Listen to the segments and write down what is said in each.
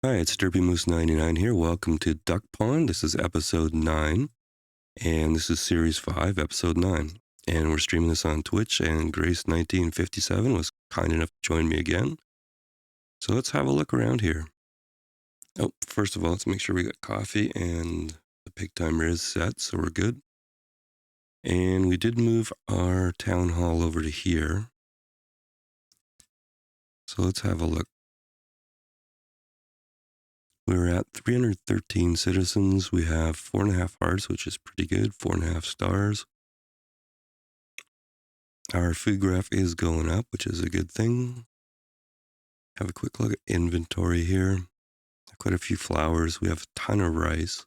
Hi, it's Moose 99 here. Welcome to Duckpond. This is episode 9, and this is series 5, episode 9. And we're streaming this on Twitch, and Grace1957 was kind enough to join me again. So let's have a look around here. Oh, first of all, let's make sure we got coffee, and the pig timer is set, so we're good. And we did move our town hall over to here. So let's have a look. We're at 313 citizens. We have 4.5 hearts, which is pretty good, 4.5 stars. Our food graph is going up, which is a good thing. Have a quick look at inventory here. Quite a few flowers. We have a ton of rice.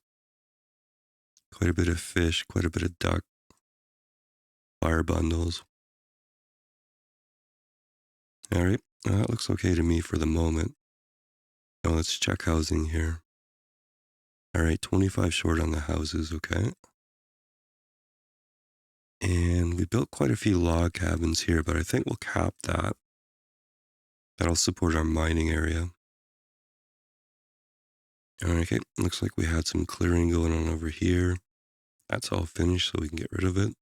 Quite a bit of fish, quite a bit of duck. Fire bundles. All right, that looks okay to me for the moment. Now let's check housing here. All right, 25 short on the houses, okay. And we built quite a few log cabins here, but I think we'll cap that. That'll support our mining area. Okay, looks like we had some clearing going on over here. That's all finished, so we can get rid of it.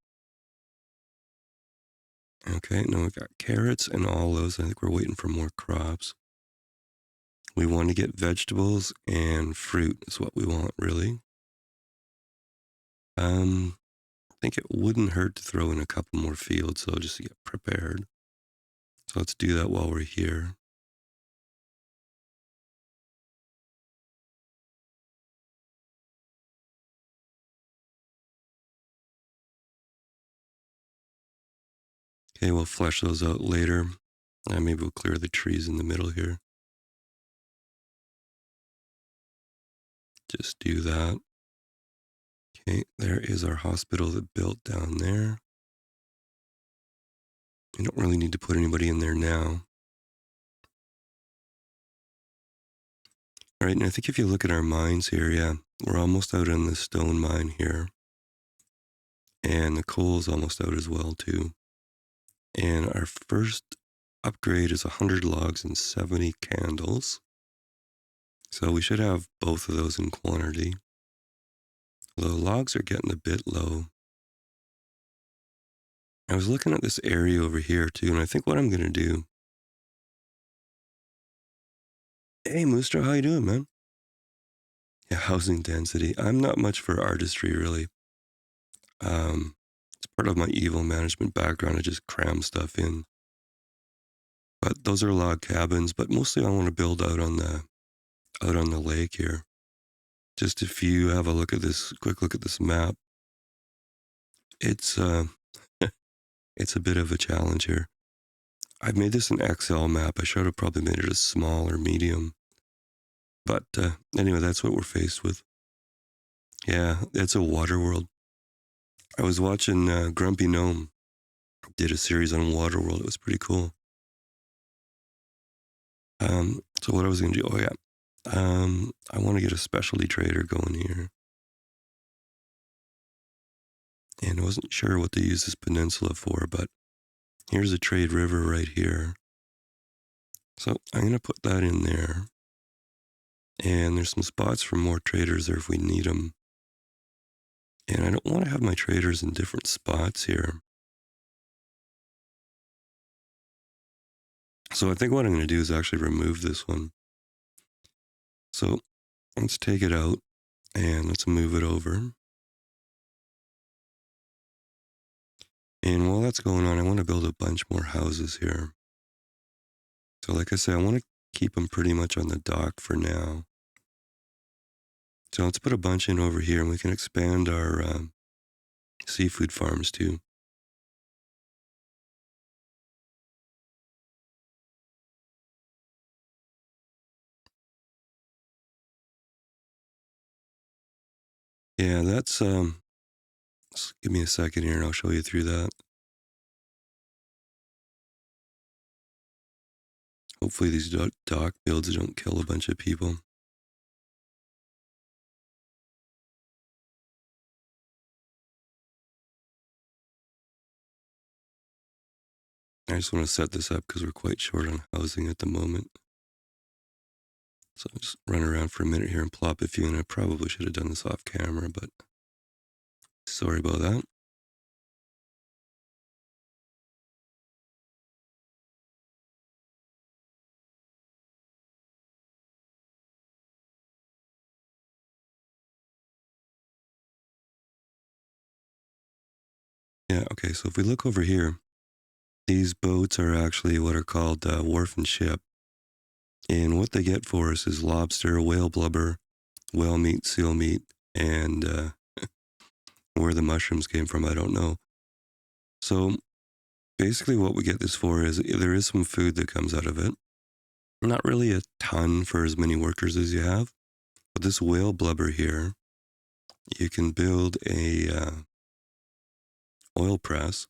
Okay, now we got carrots and olives. I think we're waiting for more crops. We want to get vegetables and fruit is what we want, really. I think it wouldn't hurt to throw in a couple more fields, though, just to get prepared. So let's do that while we're here. Okay, we'll flesh those out later. Maybe we'll clear the trees in the middle here. Just do that. Okay, there is our hospital that built down there. You don't really need to put anybody in there now. All right, and I think if you look at our mines here, yeah, we're almost out on the stone mine here. And the coal's almost out as well, too. And our first upgrade is 100 logs and 70 candles. So we should have both of those in quantity. The logs are getting a bit low. I was looking at this area over here, too, and I think what I'm going to do... Hey, Moostra, how you doing, man? Yeah, housing density. I'm not much for artistry, really. It's part of my evil management background. I just cram stuff in. But those are log cabins, but mostly I want to build out on the lake here. Just if you have a quick look at this map, it's it's a bit of a challenge here. I've made this an Excel map. I should have probably made it a small or medium. But anyway, that's what we're faced with. Yeah, it's a water world. I was watching Grumpy Gnome did a series on water world. It was pretty cool. So what I was going to do, I want to get a specialty trader going here. And I wasn't sure what to use this peninsula for, but here's a trade river right here. So I'm going to put that in there. And there's some spots for more traders there if we need them. And I don't want to have my traders in different spots here. So I think what I'm going to do is actually remove this one. So let's take it out and let's move it over. And while that's going on, I want to build a bunch more houses here. So like I said, I want to keep them pretty much on the dock for now. So let's put a bunch in over here and we can expand our seafood farms too. Yeah, that's, just give me a second here and I'll show you through that. Hopefully these dock builds don't kill a bunch of people. I just want to set this up because we're quite short on housing at the moment. So I'll just run around for a minute here and plop a few, and I probably should have done this off camera, but sorry about that. Yeah, okay, so if we look over here, these boats are actually what are called wharf and ship. And what they get for us is lobster, whale blubber, whale meat, seal meat, and where the mushrooms came from, I don't know. So basically, what we get this for is there is some food that comes out of it. Not really a ton for as many workers as you have, but this whale blubber here, you can build a oil press,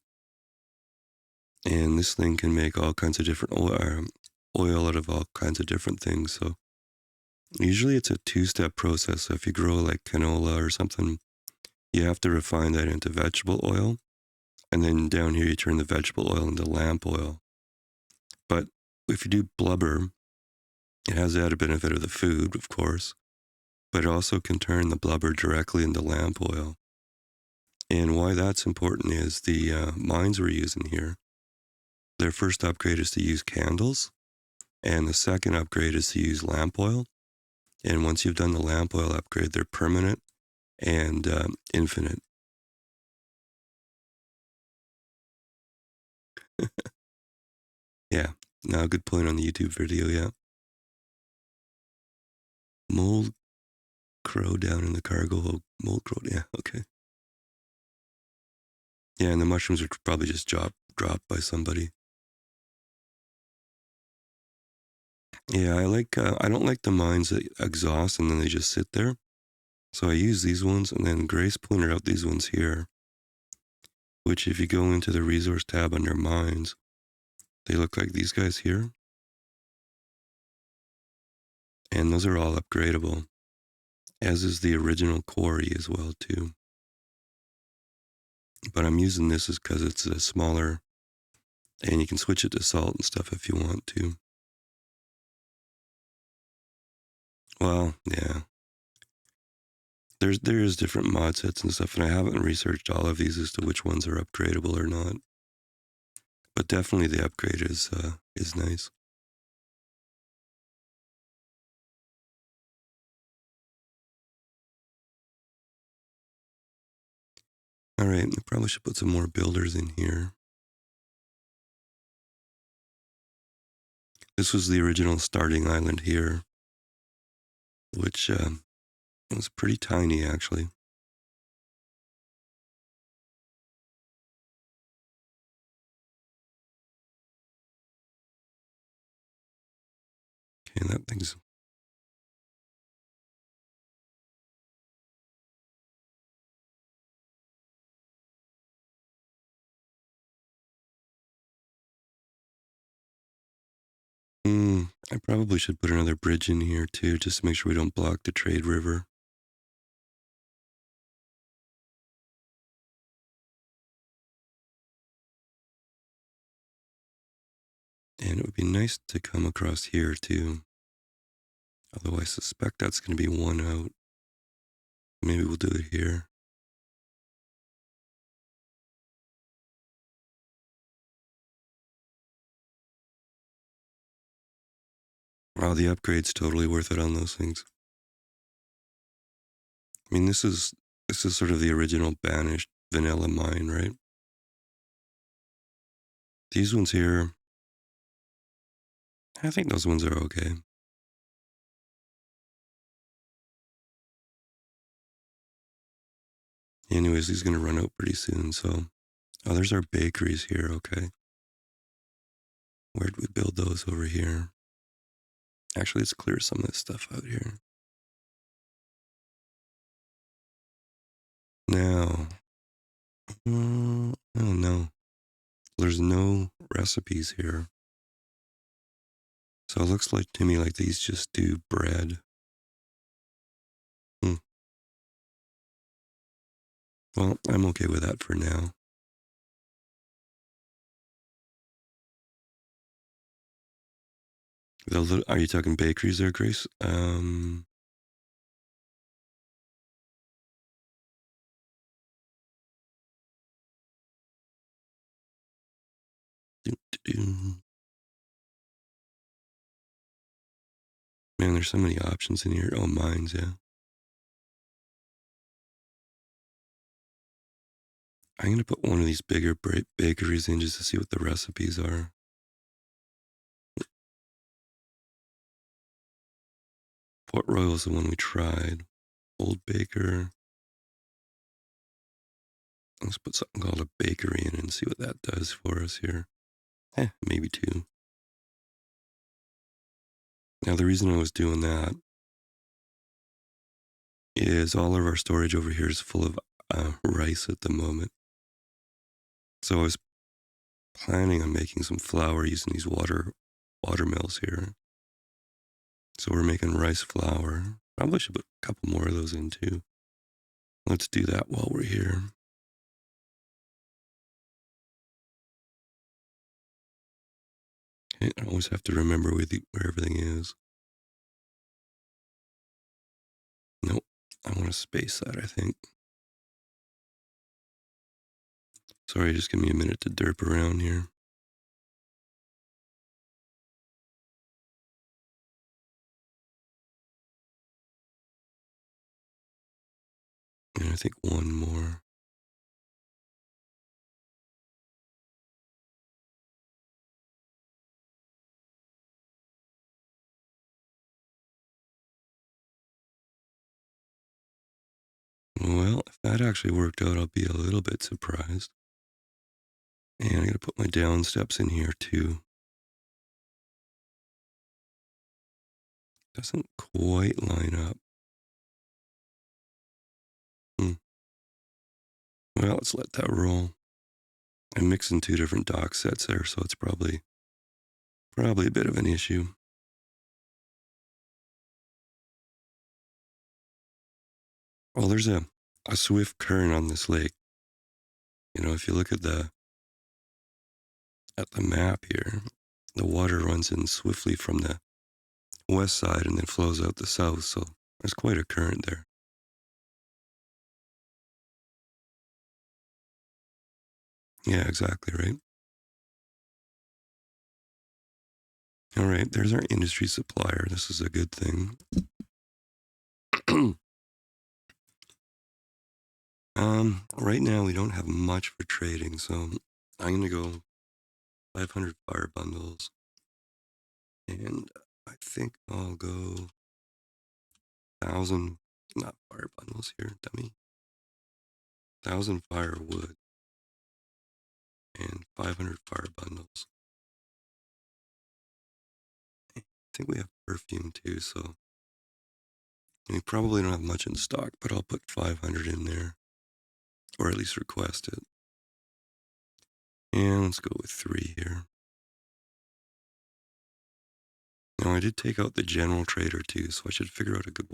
and this thing can make all kinds of different oil out of all kinds of different things. So usually it's a two-step process. So if you grow like canola or something, you have to refine that into vegetable oil. And then down here, you turn the vegetable oil into lamp oil. But if you do blubber, it has the added benefit of the food, of course, but it also can turn the blubber directly into lamp oil. And why that's important is the mines we're using here, their first upgrade is to use candles, and the second upgrade is to use lamp oil. And once you've done the lamp oil upgrade, they're permanent and infinite. Yeah, now good point on the YouTube video, yeah. Mold crow down in the cargo hold. Mold crow, yeah, okay. Yeah, and the mushrooms are probably just dropped by somebody. Yeah, I don't like the mines that exhaust and then they just sit there. So I use these ones, and then Grace pointed out these ones here, which if you go into the resource tab under mines, they look like these guys here. And those are all upgradable, as is the original quarry as well too. But I'm using this because it's a smaller, and you can switch it to salt and stuff if you want to. Well, yeah. There is different mod sets and stuff, and I haven't researched all of these as to which ones are upgradable or not. But definitely the upgrade is nice. All right, I probably should put some more builders in here. This was the original starting island here, which was pretty tiny actually. Okay, that thing's... I probably should put another bridge in here too, just to make sure we don't block the trade river. And it would be nice to come across here too. Although I suspect that's going to be one out. Maybe we'll do it here. Wow, the upgrade's totally worth it on those things. I mean, this is sort of the original Banished vanilla mine, right? These ones here, I think those ones are okay. Anyways, he's going to run out pretty soon, so... Oh, there's our bakeries here, okay. Where'd we build those? Over here? Actually, let's clear some of this stuff out here. Now... oh, no. There's no recipes here. So it looks like to me like these just do bread. Well, I'm okay with that for now. Are you talking bakeries there, Grace? Doo, doo, doo. Man, there's so many options in here. Oh, mines, yeah. I'm gonna put one of these bigger bakeries in just to see what the recipes are. Port Royal's the one we tried. Old Baker. Let's put something called a bakery in and see what that does for us here. Maybe two. Now, the reason I was doing that is all of our storage over here is full of rice at the moment. So I was planning on making some flour using these water mills here. So we're making rice flour. Probably should put a couple more of those in too. Let's do that while we're here. Okay, I always have to remember where everything is. Nope, I want to space that, I think. Sorry, just give me a minute to derp around here. And I think one more. Well, if that actually worked out, I'll be a little bit surprised. And I gotta put my down steps in here too. Doesn't quite line up. Well, let's let that roll. I'm mixing two different dock sets there, so it's probably a bit of an issue. Well, there's a swift current on this lake. You know, if you look at the map here, the water runs in swiftly from the west side and then flows out the south, so there's quite a current there. Yeah, exactly, right? All right, there's our industry supplier. This is a good thing. Right now we don't have much for trading, so I'm gonna go 500 fire bundles, and I think I'll go 1,000, not fire bundles here, dummy. 1,000 firewood and 500 fire bundles. I think we have perfume too, so we probably don't have much in stock, but I'll put 500 in there, or at least request it. And let's go with 3 here. Now I did take out the general trader too, so I should figure out a good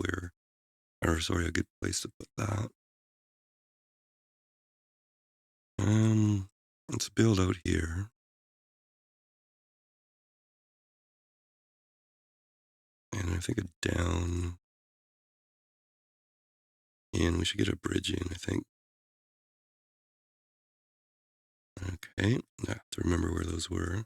a good place to put that. Let's build out here. And I think a down. And we should get a bridge in, I think. Okay, I have to remember where those were.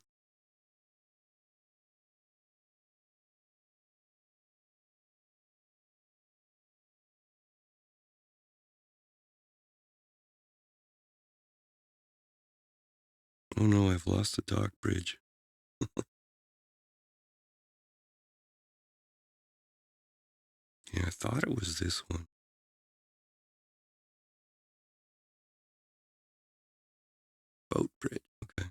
Oh no, I've lost the dock bridge. Yeah, I thought it was this one. Boat bridge, okay.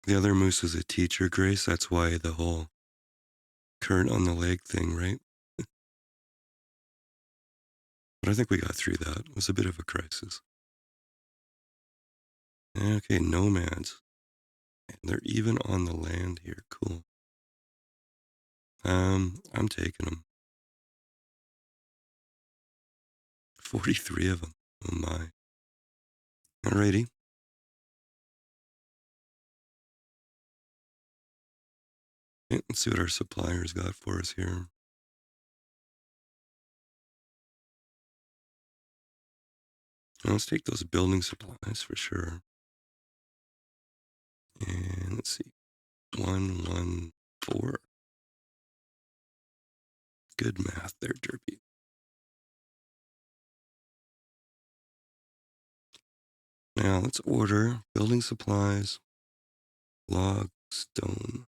The other moose is a teacher, Grace. That's why the whole current on the lake thing, right? But I think we got through that. It was a bit of a crisis. Okay, nomads. And they're even on the land here. Cool. I'm taking them. 43 of them. Oh my. Alrighty. Yeah, let's see what our suppliers got for us here. Now, let's take those building supplies for sure. And let's see. 114. Good math there, Derpy. Now let's order building supplies, log, stone.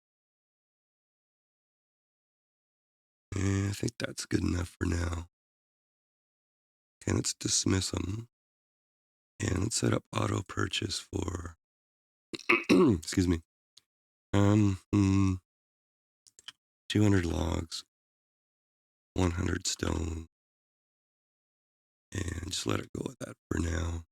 And I think that's good enough for now. Okay, let's dismiss them. And let's set up auto purchase for, excuse me, 200 logs, 100 stone, and just let it go with that for now.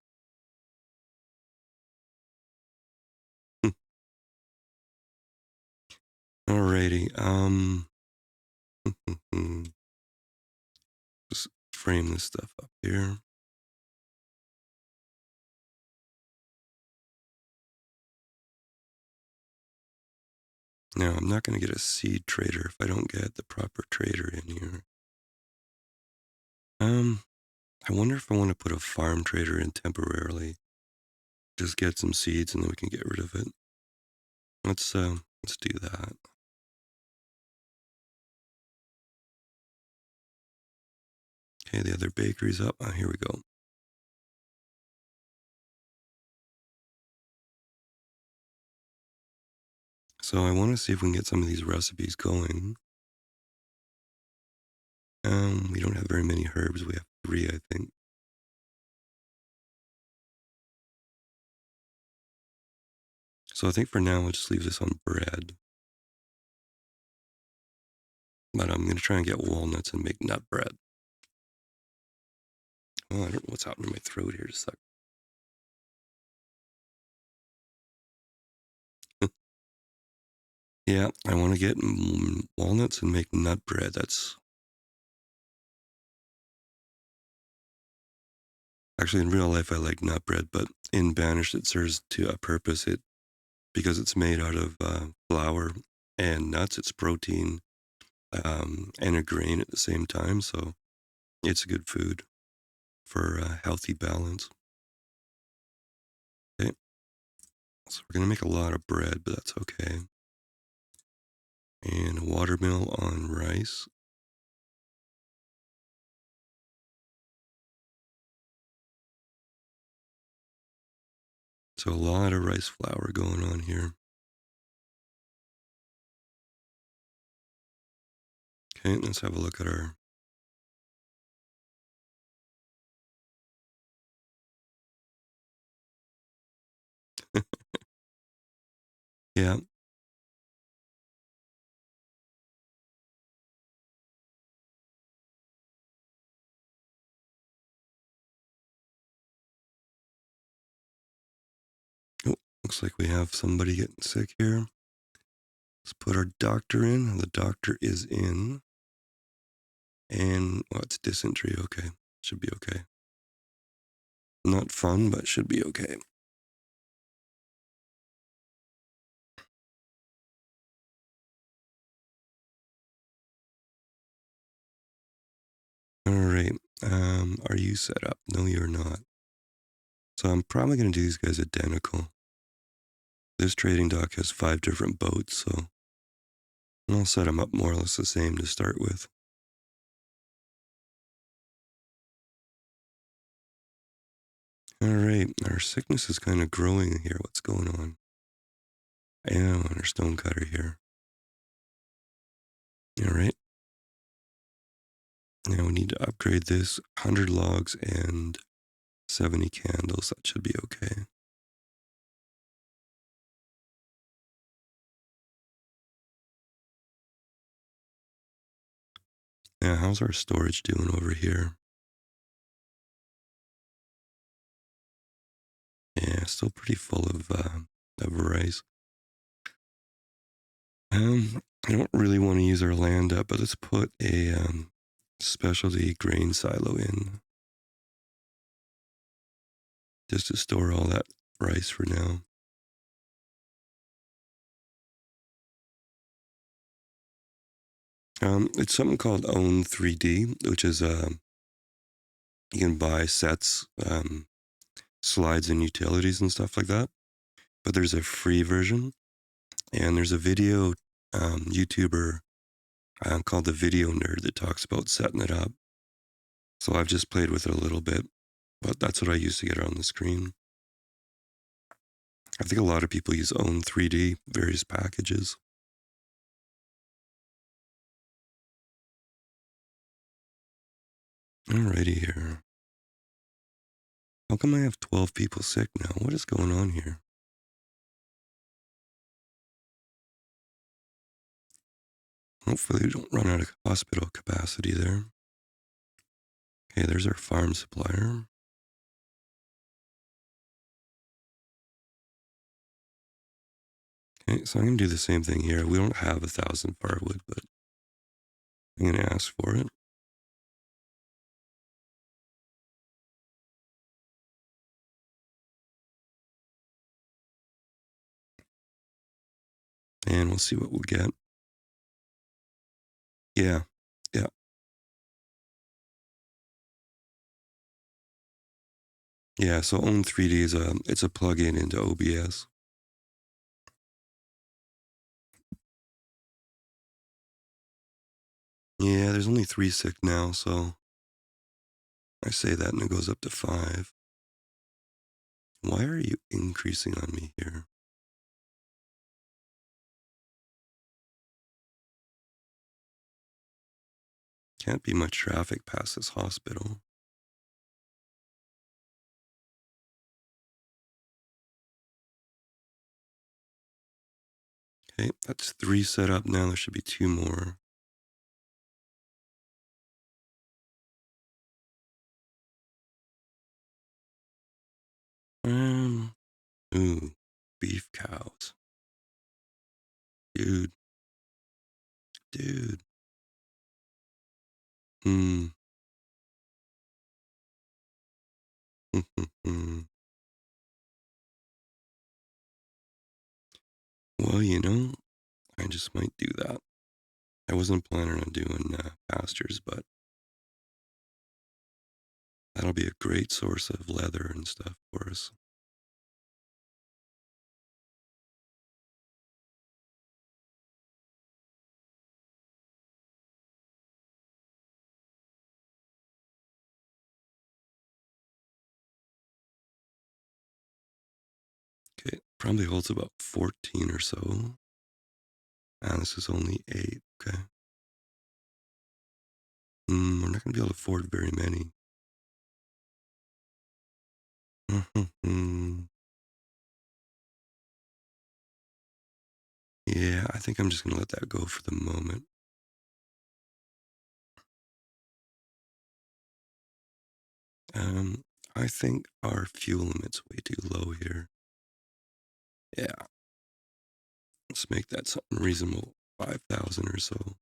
Alrighty, just frame this stuff up here. Now, I'm not going to get a seed trader if I don't get the proper trader in here. I wonder if I want to put a farm trader in temporarily. Just get some seeds and then we can get rid of it. Let's do that. Okay, the other bakery's up. Here we go. So I want to see if we can get some of these recipes going. We don't have very many herbs. We have 3, I think. So I think for now we'll just leave this on bread. But I'm going to try and get walnuts and make nut bread. Oh, I don't know what's happening in my throat here. Just a sec. Yeah, I want to get walnuts and make nut bread. That's actually in real life I like nut bread, but in Banished it serves to a purpose. Because it's made out of flour and nuts. It's protein and a grain at the same time, so it's good food for a healthy balance. Okay, so we're gonna make a lot of bread, but that's okay. And a watermill on rice. So a lot of rice flour going on here. Okay, let's have a look at our yeah. Oh, looks like we have somebody getting sick here. Let's put our doctor in. The doctor is in. And, well, it's dysentery. Okay. Should be okay. Not fun, but should be okay. All right. Are you set up? No, you're not. So I'm probably going to do these guys identical. This trading dock has 5 different boats, so I'll set them up more or less the same to start with. All right. Our sickness is kind of growing here. What's going on? I am on our stone cutter here. All right. Now we need to upgrade this 100 logs and 70 candles. That should be okay. Now, how's our storage doing over here? Yeah, still pretty full of rice. I don't really want to use our land up, but let's put a specialty grain silo in just to store all that rice for now. It's something called Own 3D, which is you can buy sets, slides and utilities and stuff like that. But there's a free version, and there's a video YouTuber called the Video Nerd that talks about setting it up. So I've just played with it a little bit, but that's what I use to get it on the screen. I think a lot of people use Own 3D, various packages. Alrighty here. How come I have 12 people sick now? What is going on here? Hopefully we don't run out of hospital capacity there. Okay, there's our farm supplier. Okay, so I'm going to do the same thing here. We don't have 1,000 firewood, but I'm going to ask for it. And we'll see what we'll get. Yeah, yeah. Yeah, so Own 3D is it's a plugin into OBS. Yeah, there's only 3 sick now, so I say that and it goes up to 5. Why are you increasing on me here? Can't be much traffic past this hospital. Okay, that's 3 set up now. There should be 2 more. Ooh, beef cows. Dude. Dude. Hmm. Well, I just might do that. I wasn't planning on doing pastures, but that'll be a great source of leather and stuff for us. Okay, probably holds about 14 or so. And this is only 8. Okay. We're not going to be able to afford very many. Yeah, I think I'm just going to let that go for the moment. I think our fuel limit's way too low here. Yeah. Let's make that something reasonable. 5,000 or so.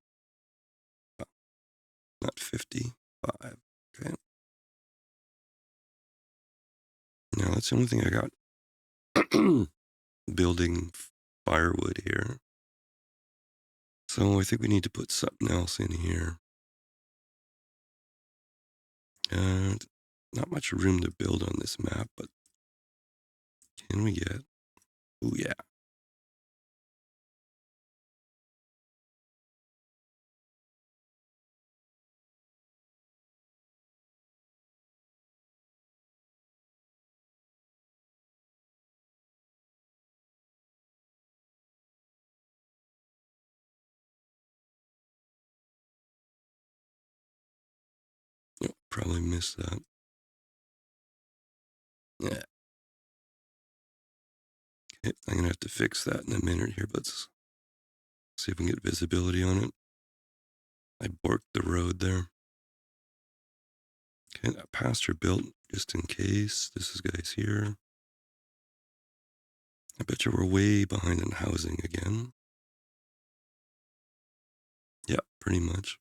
Not 50. 5. Okay. Now that's the only thing I got. Building firewood here. So I think we need to put something else in here. And not much room to build on this map, but can we get? Oh yeah. Oh, probably missed that. Yeah. Okay, I'm gonna have to fix that in a minute here, but let's see if we can get visibility on it. I borked the road there. Okay, that pasture built just in case. This is guys here. I bet you we're way behind in housing again. pretty much.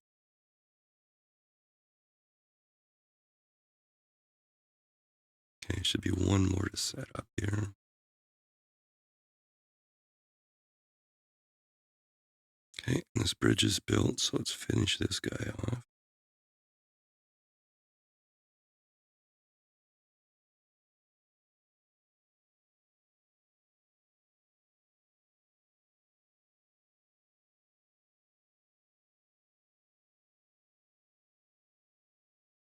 Okay, should be one more to set up here. Okay, this bridge is built, so let's finish this guy off.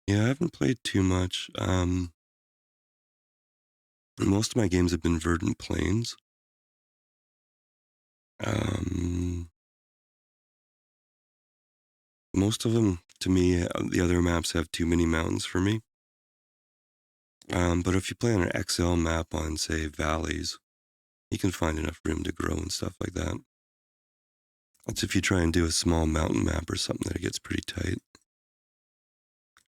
Yeah, I haven't played too much. Most of my games have been verdant plains. Most of them, to me, the other maps have too many mountains for me. But if you play on an XL map on, say, valleys, you can find enough room to grow and stuff like that. It's if you try and do a small mountain map or something that it gets pretty tight.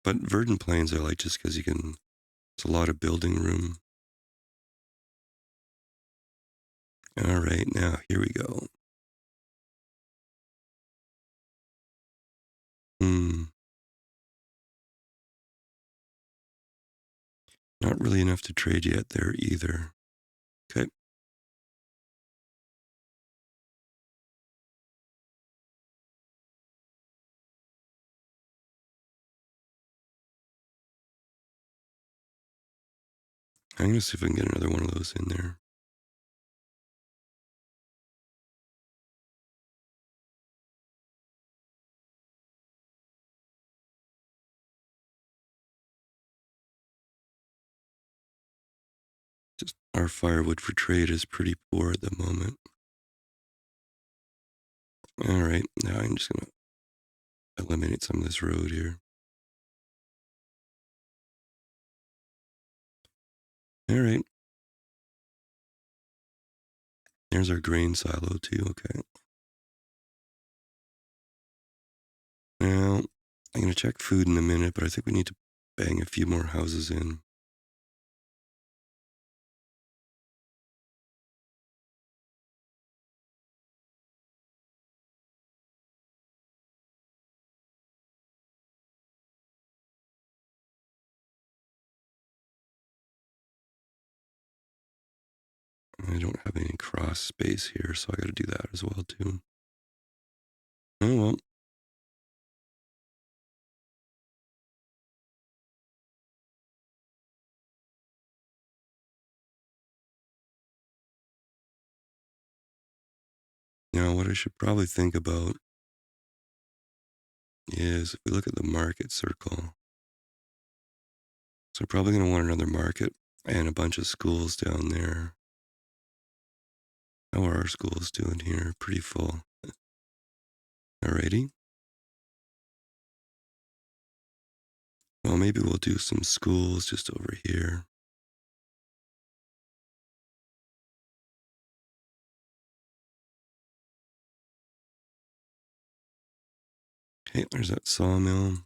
But verdant plains I like just because it's a lot of building room. All right, now here we go. Not really enough to trade yet there either. Okay. I'm going to see if I can get another one of those in there. Just our firewood for trade is pretty poor at the moment. All right, now I'm just going to eliminate some of this road here. All right. There's our grain silo too, okay. Now, I'm going to check food in a minute, but I think we need to bang a few more houses in. I don't have any cross space here, so I got to do that as well too. Oh well. Now, what I should probably think about is if we look at the market circle, so we're probably going to want another market and a bunch of schools down there. How are our schools doing here? Pretty full. Alrighty. Well, maybe we'll do some schools just over here. Okay, there's that sawmill.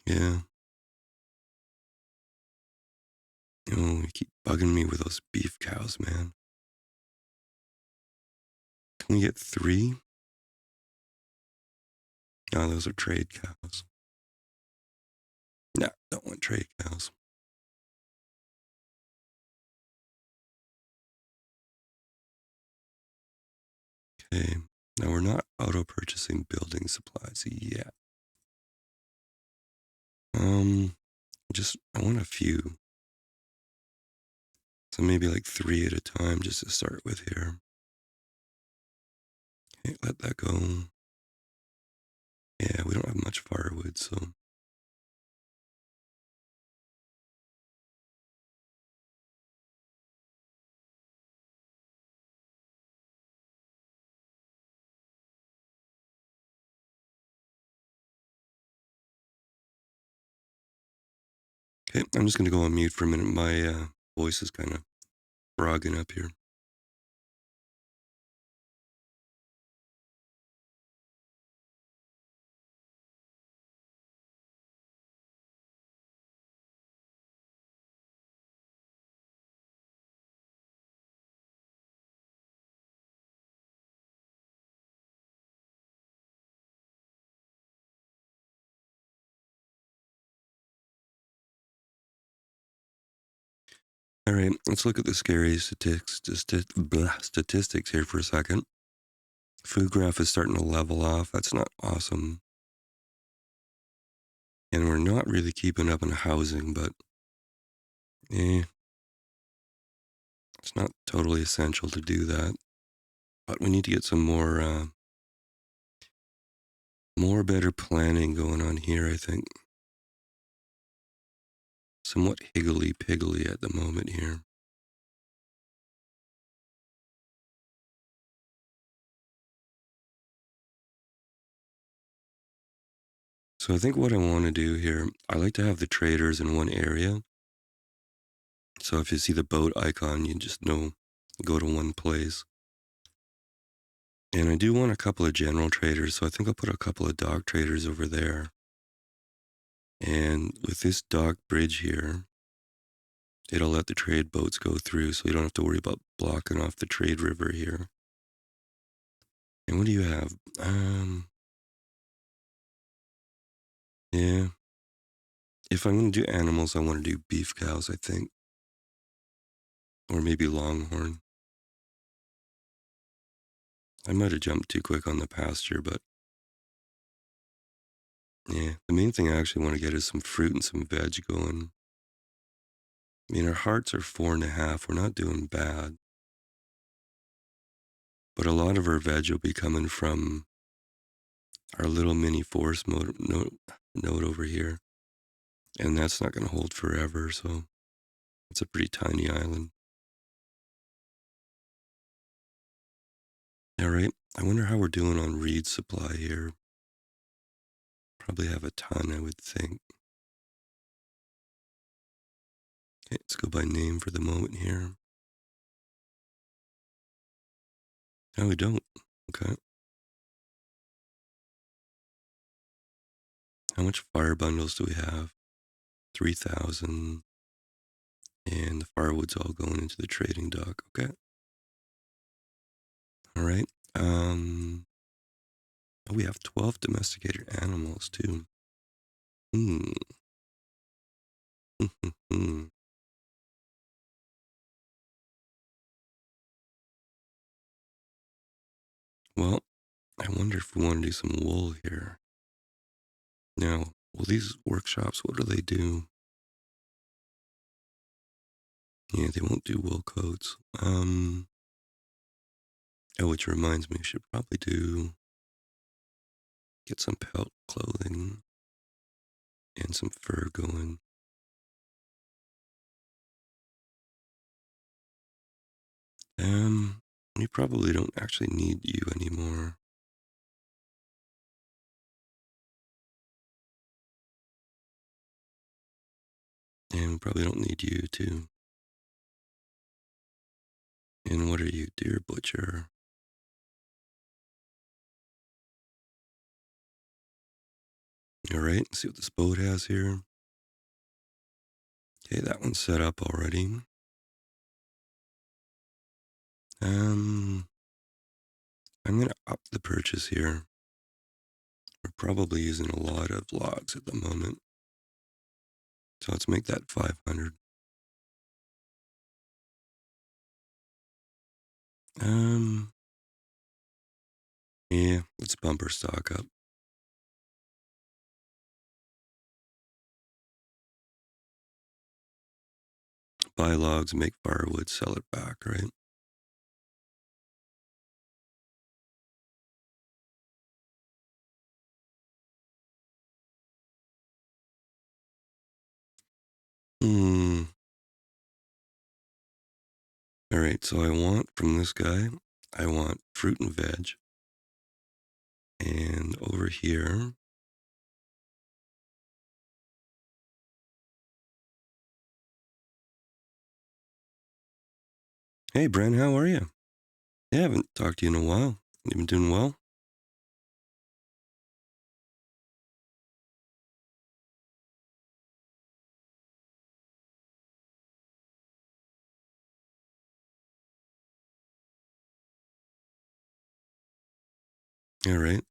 Yeah. Oh, you keep bugging me with those beef cows, man. Can we get 3? No, those are trade cows. No, don't want trade cows. Okay. Now we're not auto purchasing building supplies yet. I want a few. So maybe like 3 at a time just to start with here. Okay, let that go. Yeah, we don't have much firewood, so. Okay, I'm just going to go on mute for a minute. My voice is kind of frogging up here. All right, let's look at the scary statistics here for a second. Food graph is starting to level off. That's not awesome. And we're not really keeping up on housing, but it's not totally essential to do that. But we need to get some more better planning going on here, I think. Somewhat higgledy-piggledy at the moment here. So I think what I want to do here, I like to have the traders in one area. So if you see the boat icon, you just know, go to one place. And I do want a couple of general traders, so I think I'll put a couple of dock traders over there. And with this dock bridge here, it'll let the trade boats go through, so you don't have to worry about blocking off the trade river here. And what do you have? Yeah. If I'm going to do animals, I want to do beef cows, I think. Or maybe longhorn. I might have jumped too quick on the pasture, but yeah. The main thing I actually want to get is some fruit and some veg going. I mean, our hearts are 4.5. We're not doing bad. But a lot of our veg will be coming from our little mini forest node over here. And that's not going to hold forever, so it's a pretty tiny island. All right, I wonder how we're doing on reed supply here. Probably have a ton, I would think. Okay, let's go by name for the moment here. No, we don't. Okay. How much fire bundles do we have? 3,000. And the firewood's all going into the trading dock. Okay. All right. Oh, we have 12 domesticated animals too. Hmm. Well, I wonder if we want to do some wool here. Now, well, these workshops, what do they do? Yeah, they won't do wool coats. Oh, which reminds me, we should probably get some pelt clothing and some fur going. We probably don't actually need you anymore. And we probably don't need you too. And what are you, dear butcher? All right, let's see what this boat has here. Okay, that one's set up already. I'm gonna up the purchase here. We're probably using a lot of logs at the moment. So let's make that 500. Yeah, let's bump our stock up. Buy logs, make firewood, sell it back, right? Hmm. All right, so I want from this guy, I want fruit and veg. And over here, hey, Brent, how are you? Yeah, I haven't talked to you in a while. You been doing well? All right.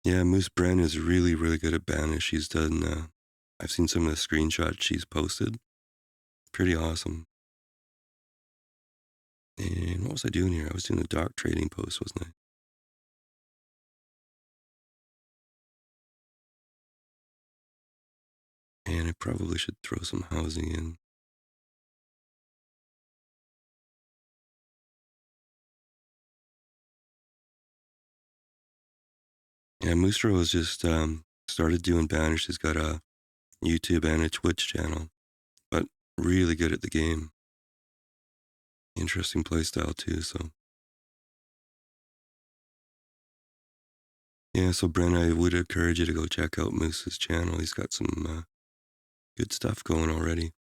Yeah, Moose Brent is really, really good at Banished. She's done, I've seen some of the screenshots she's posted. Pretty awesome. And what was I doing here? I was doing a dock trading post, wasn't I? And I probably should throw some housing in. Yeah, Moosro has just started doing Banished. He's got a YouTube and a Twitch channel, but really good at the game. Interesting playstyle too, so. Yeah, so Brent, I would encourage you to go check out Moose's channel. He's got some good stuff going already.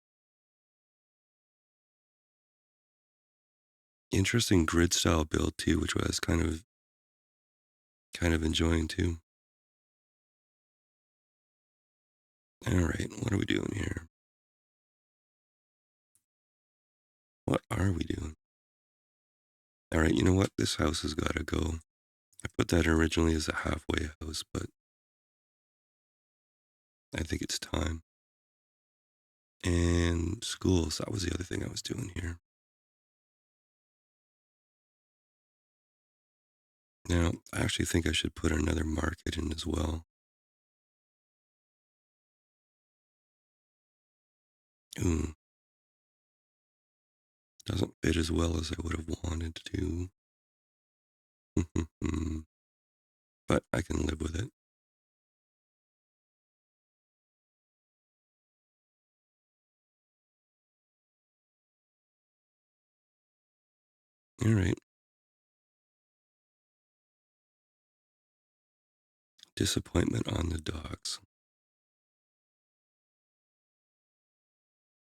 Interesting grid style build too, which I was kind of enjoying too. All right, what are we doing here? What are we doing? All right, you know what? This house has got to go. I put that originally as a halfway house, but I think it's time. And schools, that was the other thing I was doing here. Now, I actually think I should put another market in as well. Ooh, doesn't fit as well as I would have wanted to. But I can live with it. All right. Disappointment on the docks.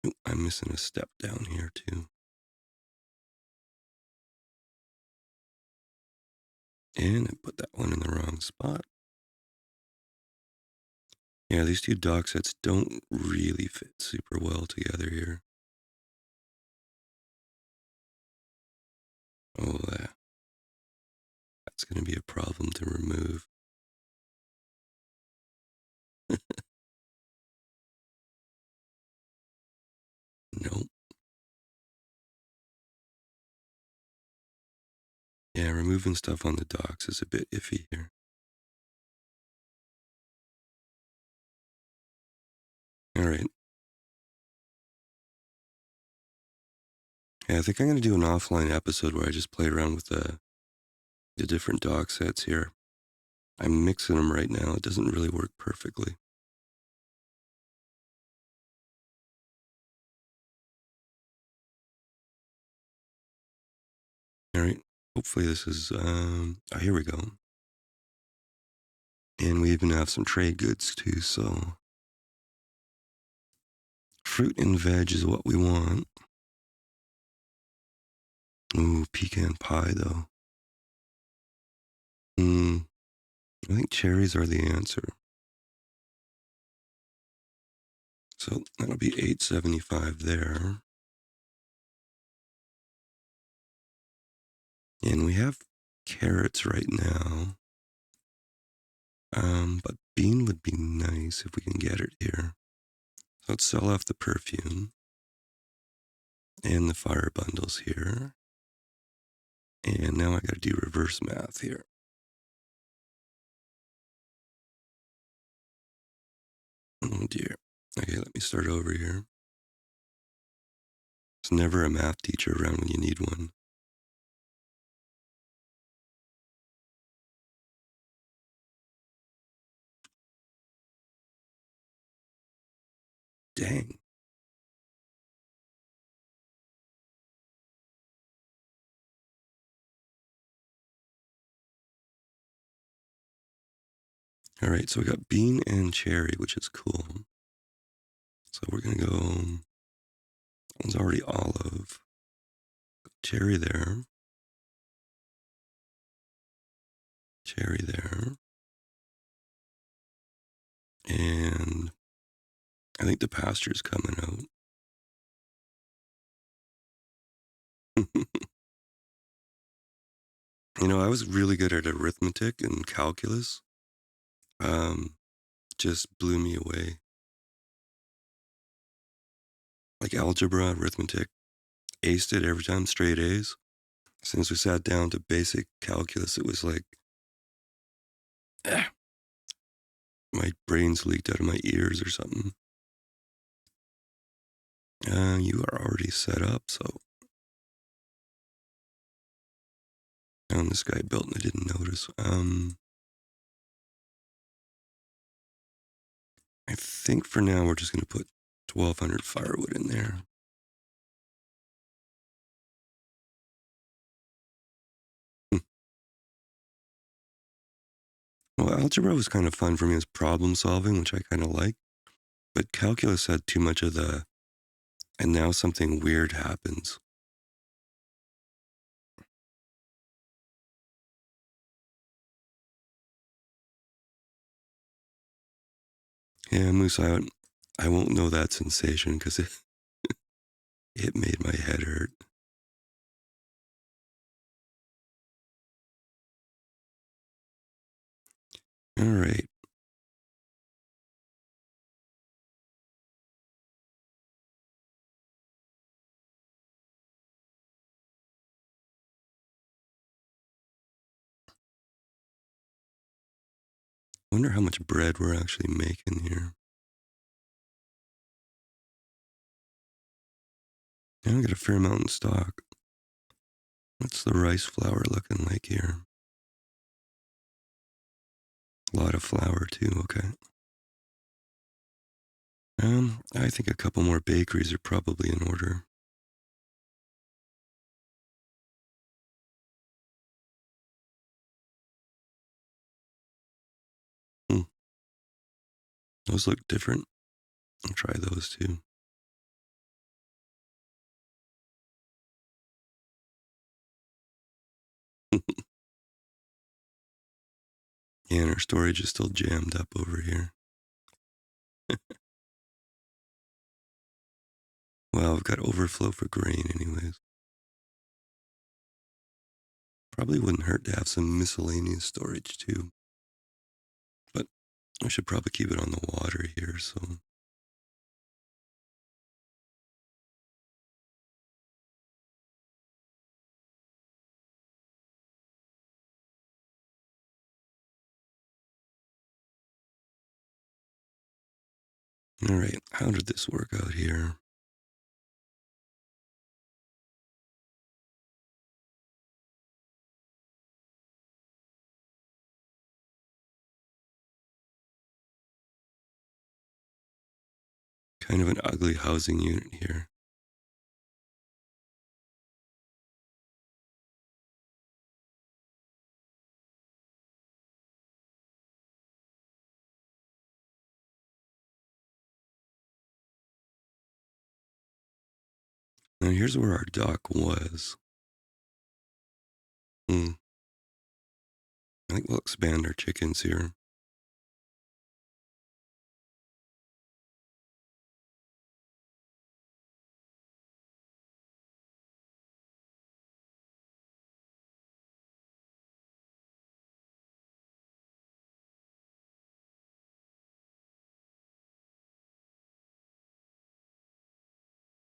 Ooh, I'm missing a step down here too. And I put that one in the wrong spot. Yeah, these two dock sets don't really fit super well together here. Oh, that's going to be a problem to remove. Nope. Yeah, removing stuff on the docks is a bit iffy here. All right. Yeah, I think I'm going to do an offline episode where I just play around with the different dock sets here. I'm mixing them right now. It doesn't really work perfectly. All right. Hopefully this is, here we go. And we even have some trade goods too, so fruit and veg is what we want. Ooh, pecan pie though. I think cherries are the answer. So that'll be $8.75 there. And we have carrots right now. But bean would be nice if we can get it here. So let's sell off the perfume and the fire bundles here. And now I gotta do reverse math here. Oh dear. Okay, let me start over here. There's never a math teacher around when you need one. Dang. All right, so we got bean and cherry, which is cool. So we're gonna go, that one's already olive. Cherry there. Cherry there. And I think the pasture's coming out. You know, I was really good at arithmetic and calculus. Just blew me away. Like algebra, arithmetic, aced it every time, straight A's. Since we sat down to basic calculus, it was like, eh, my brains leaked out of my ears or something. You are already set up, so. And this guy built and I didn't notice. I think for now we're just going to put 1,200 firewood in there. Well, algebra was kind of fun for me as problem solving, which I kind of like. But calculus had too much of the, and now something weird happens. Yeah, Moose, I won't know that sensation because it made my head hurt. All right. Wonder how much bread we're actually making here. Yeah, I got a fair amount in stock. What's the rice flour looking like here? A lot of flour too, okay. I think a couple more bakeries are probably in order. Hmm. Those look different. I'll try those too. Yeah, and our storage is still jammed up over here. Well, I've got overflow for grain anyways. Probably wouldn't hurt to have some miscellaneous storage too. But I should probably keep it on the water here, so. All right, how did this work out here? Kind of an ugly housing unit here. Now here's where our dock was. I think we'll expand our chickens here.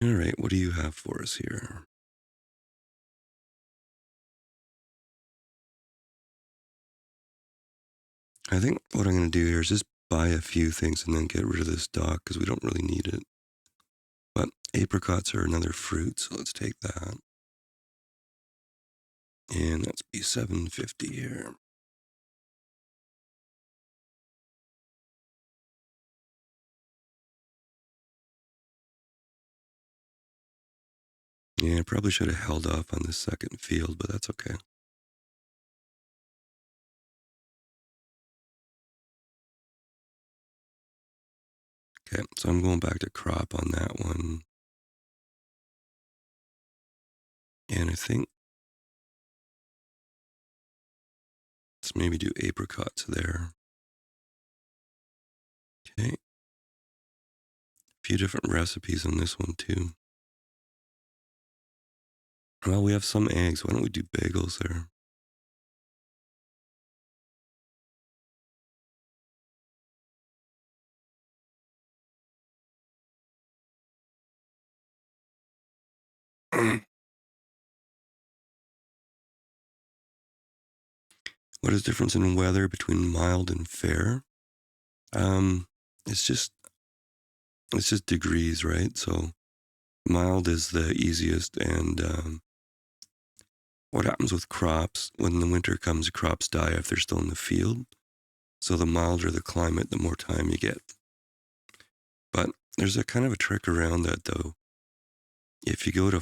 All right, what do you have for us here? I think what I'm going to do here is just buy a few things and then get rid of this dock because we don't really need it. But apricots are another fruit, so let's take that. And that's be $7.50 here. Yeah, I probably should have held off on the second field, but that's okay. Okay, so I'm going back to crop on that one. And I think let's maybe do apricots there. Okay. A few different recipes on this one too. Well, we have some eggs. Why don't we do bagels there? What is the difference in weather between mild and fair? Um, it's just it's just degrees, right? So mild is the easiest, and what happens with crops when the winter comes? Crops die if they're still in the field. So the milder the climate, the more time you get. But there's a kind of a trick around that, though. If you go to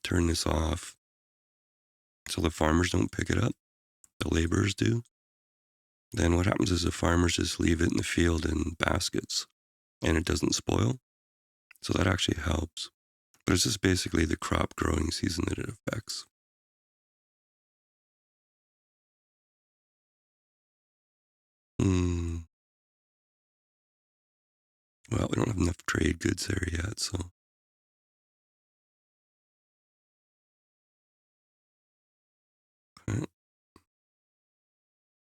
turn this off, so the farmers don't pick it up, the laborers do. Then what happens is the farmers just leave it in the field in baskets, and it doesn't spoil. So that actually helps. But it's just basically the crop growing season that it affects. Hmm. Well, we don't have enough trade goods there yet, so. Okay.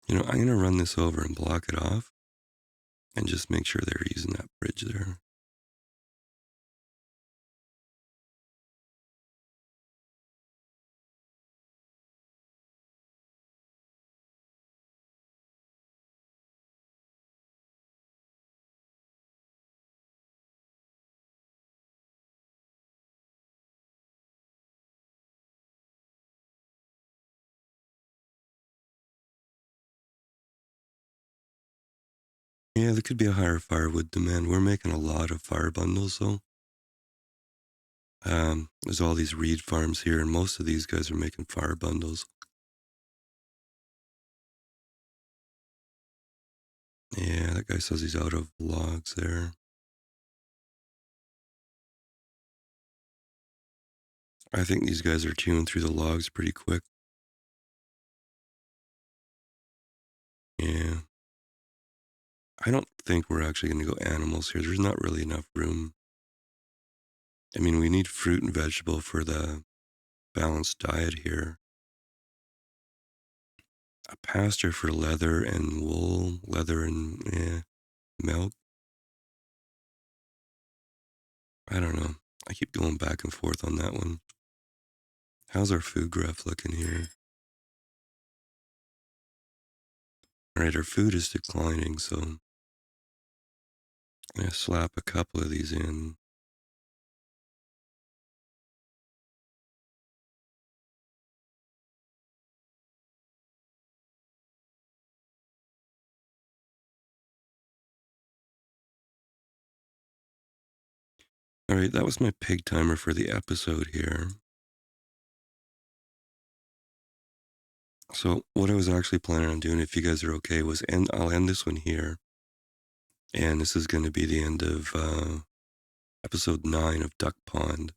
You know, I'm going to run this over and block it off and just make sure they're using that bridge there. Yeah, there could be a higher firewood demand. We're making a lot of fire bundles, though. There's all these reed farms here, and most of these guys are making fire bundles. Yeah, that guy says he's out of logs there. I think these guys are chewing through the logs pretty quick. Yeah. I don't think we're actually going to go animals here. There's not really enough room. I mean, we need fruit and vegetable for the balanced diet here. A pasture for leather and wool, leather and milk. I don't know. I keep going back and forth on that one. How's our food graph looking here? All right, our food is declining, so I'm going to slap a couple of these in. All right, that was my pig timer for the episode here. So what I was actually planning on doing, if you guys are okay, was I'll end this one here. And this is going to be the end of episode 9 of Duckpond.